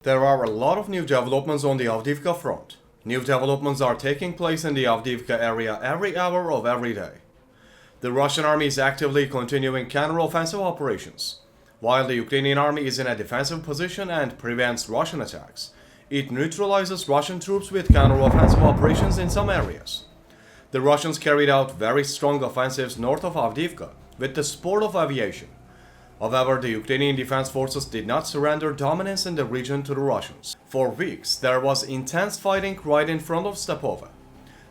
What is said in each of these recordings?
There are a lot of new developments on the Avdiivka front. New developments are taking place in the Avdiivka area every hour of every day. The Russian army is actively continuing counter-offensive operations. While the Ukrainian army is in a defensive position and prevents Russian attacks, it neutralizes Russian troops with counter-offensive operations in some areas. The Russians carried out very strong offensives north of Avdiivka with the support of aviation. However, the Ukrainian defense forces did not surrender dominance in the region to the Russians. For weeks, there was intense fighting right in front of Stepova.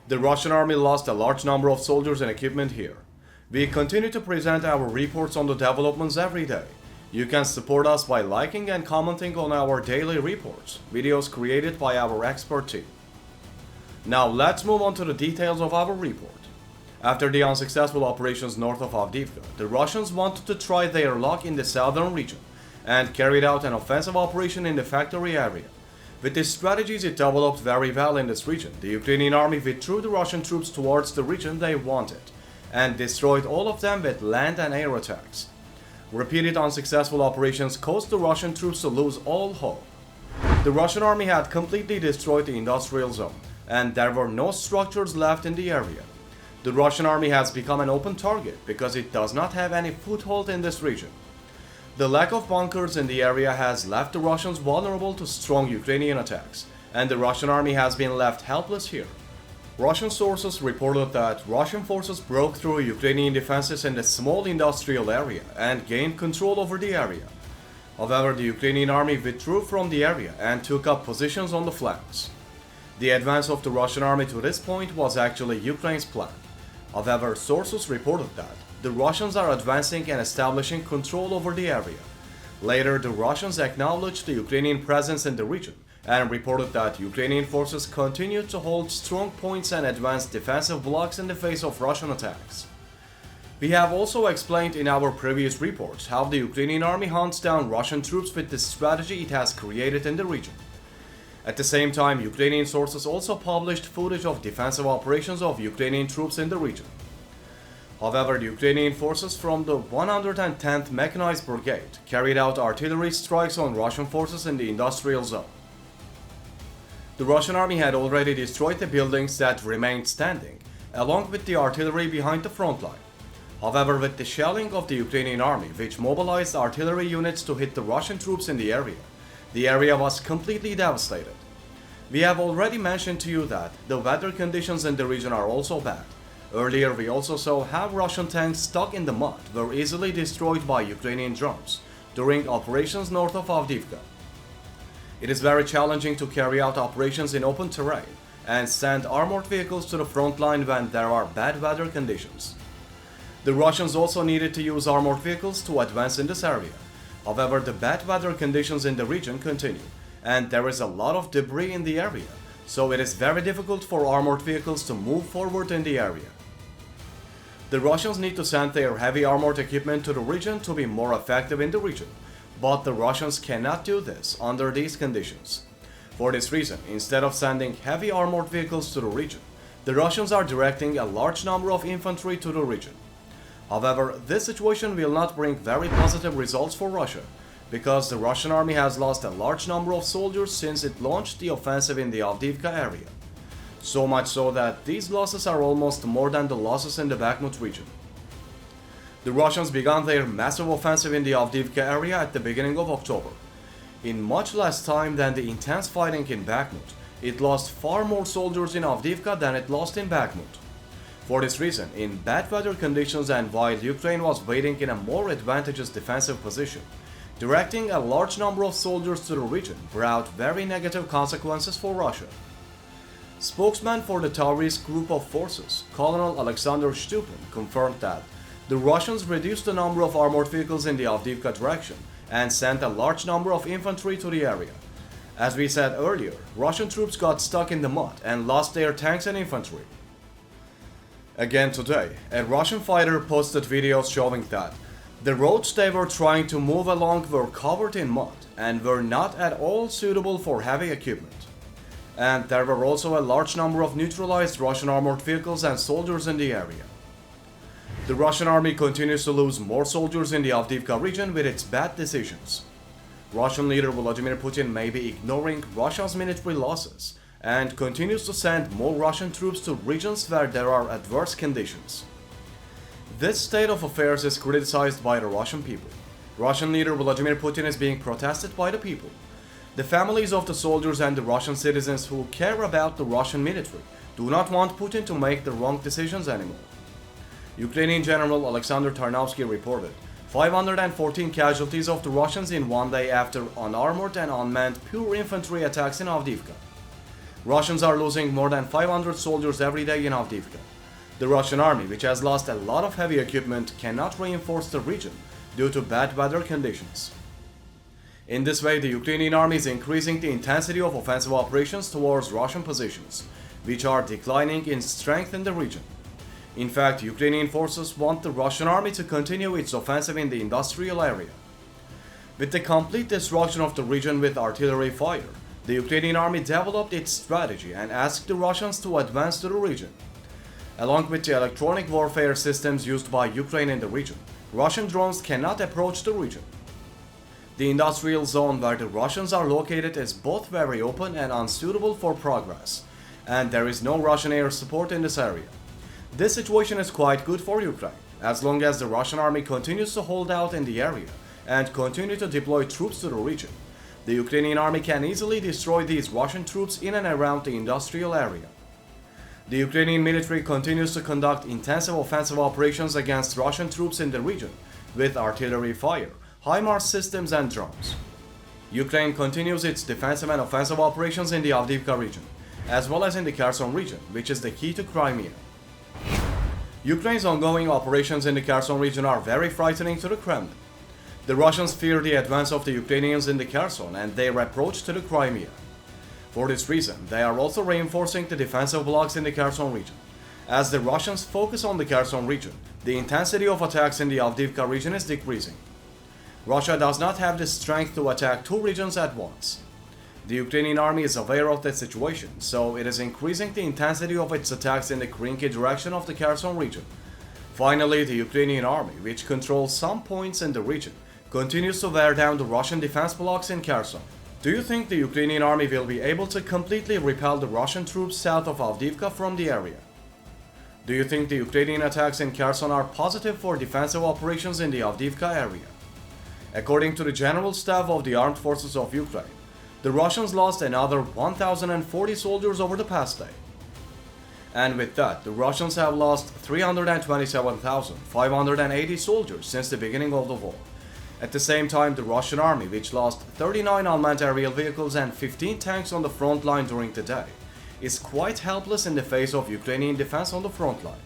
The Russian army lost a large number of soldiers and equipment here. We continue to present our reports on the developments every day. You can support us by liking and commenting on our daily reports, videos created by our expert team. Now let's move on to the details of our report. After the unsuccessful operations north of Avdiivka, the Russians wanted to try their luck in the southern region and carried out an offensive operation in the factory area. With these strategies, it developed very well in this region. The Ukrainian army withdrew the Russian troops towards the region they wanted and destroyed all of them with land and air attacks. Repeated unsuccessful operations caused the Russian troops to lose all hope. The Russian army had completely destroyed the industrial zone, and there were no structures left in the area. The Russian army has become an open target because it does not have any foothold in this region. The lack of bunkers in the area has left the Russians vulnerable to strong Ukrainian attacks, and the Russian army has been left helpless here. Russian sources reported that Russian forces broke through Ukrainian defenses in the small industrial area and gained control over the area. However, the Ukrainian army withdrew from the area and took up positions on the flanks. The advance of the Russian army to this point was actually Ukraine's plan. However, sources reported that the Russians are advancing and establishing control over the area. Later, the Russians acknowledged the Ukrainian presence in the region and reported that Ukrainian forces continued to hold strong points and advance defensive blocks in the face of Russian attacks. We have also explained in our previous reports how the Ukrainian army hunts down Russian troops with the strategy it has created in the region. At the same time, Ukrainian sources also published footage of defensive operations of Ukrainian troops in the region. However, the Ukrainian forces from the 110th Mechanized Brigade carried out artillery strikes on Russian forces in the industrial zone. The Russian army had already destroyed the buildings that remained standing, along with the artillery behind the front line. However, with the shelling of the Ukrainian army, which mobilized artillery units to hit the Russian troops in the area was completely devastated. We have already mentioned to you that the weather conditions in the region are also bad. Earlier, we also saw how Russian tanks stuck in the mud were easily destroyed by Ukrainian drones during operations north of Avdiivka. It is very challenging to carry out operations in open terrain and send armored vehicles to the front line when there are bad weather conditions. The Russians also needed to use armored vehicles to advance in this area. However, the bad weather conditions in the region continue, and there is a lot of debris in the area, so it is very difficult for armored vehicles to move forward in the area. The Russians need to send their heavy armored equipment to the region to be more effective in the region, but the Russians cannot do this under these conditions. For this reason, instead of sending heavy armored vehicles to the region, the Russians are directing a large number of infantry to the region. However, this situation will not bring very positive results for Russia, because the Russian army has lost a large number of soldiers since it launched the offensive in the Avdiivka area. So much so that these losses are almost more than the losses in the Bakhmut region. The Russians began their massive offensive in the Avdiivka area at the beginning of October. In much less time than the intense fighting in Bakhmut, it lost far more soldiers in Avdiivka than it lost in Bakhmut. For this reason, in bad weather conditions and while Ukraine was waiting in a more advantageous defensive position, directing a large number of soldiers to the region brought very negative consequences for Russia. Spokesman for the Taurus group of forces, Colonel Alexander Stupin, confirmed that the Russians reduced the number of armored vehicles in the Avdiivka direction and sent a large number of infantry to the area. As we said earlier, Russian troops got stuck in the mud and lost their tanks and infantry. Again today, a Russian fighter posted videos showing that the roads they were trying to move along were covered in mud and were not at all suitable for heavy equipment. And there were also a large number of neutralized Russian armored vehicles and soldiers in the area. The Russian army continues to lose more soldiers in the Avdiivka region with its bad decisions. Russian leader Vladimir Putin may be ignoring Russia's military losses and continues to send more Russian troops to regions where there are adverse conditions. This state of affairs is criticized by the Russian people. Russian leader Vladimir Putin is being protested by the people. The families of the soldiers and the Russian citizens who care about the Russian military do not want Putin to make the wrong decisions anymore. Ukrainian General Alexander Tarnovsky reported 514 casualties of the Russians in one day after unarmored and unmanned pure infantry attacks in Avdiivka. Russians are losing more than 500 soldiers every day in Avdiivka. The Russian army, which has lost a lot of heavy equipment, cannot reinforce the region due to bad weather conditions. In this way, the Ukrainian army is increasing the intensity of offensive operations towards Russian positions, which are declining in strength in the region. In fact, Ukrainian forces want the Russian army to continue its offensive in the industrial area. With the complete destruction of the region with artillery fire, the Ukrainian army developed its strategy and asked the Russians to advance to the region. Along with the electronic warfare systems used by Ukraine in the region, Russian drones cannot approach the region. The industrial zone where the Russians are located is both very open and unsuitable for progress, and there is no Russian air support in this area. This situation is quite good for Ukraine, as long as the Russian army continues to hold out in the area and continue to deploy troops to the region. The Ukrainian army can easily destroy these Russian troops in and around the industrial area. The Ukrainian military continues to conduct intensive offensive operations against Russian troops in the region with artillery fire, HIMARS systems and drones. Ukraine continues its defensive and offensive operations in the Avdiivka region, as well as in the Kherson region, which is the key to Crimea. Ukraine's ongoing operations in the Kherson region are very frightening to the Kremlin. The Russians fear the advance of the Ukrainians in the Kherson and their approach to the Crimea. For this reason, they are also reinforcing the defensive blocks in the Kherson region. As the Russians focus on the Kherson region, the intensity of attacks in the Avdiivka region is decreasing. Russia does not have the strength to attack two regions at once. The Ukrainian army is aware of that situation, so it is increasing the intensity of its attacks in the Krinky direction of the Kherson region. Finally, the Ukrainian army, which controls some points in the region, continues to wear down the Russian defense blocks in Kherson. Do you think the Ukrainian army will be able to completely repel the Russian troops south of Avdiivka from the area? Do you think the Ukrainian attacks in Kherson are positive for defensive operations in the Avdiivka area? According to the General Staff of the Armed Forces of Ukraine, the Russians lost another 1,040 soldiers over the past day. And with that, the Russians have lost 327,580 soldiers since the beginning of the war. At the same time, the Russian army, which lost 39 unmanned aerial vehicles and 15 tanks on the front line during the day, is quite helpless in the face of Ukrainian defense on the front line.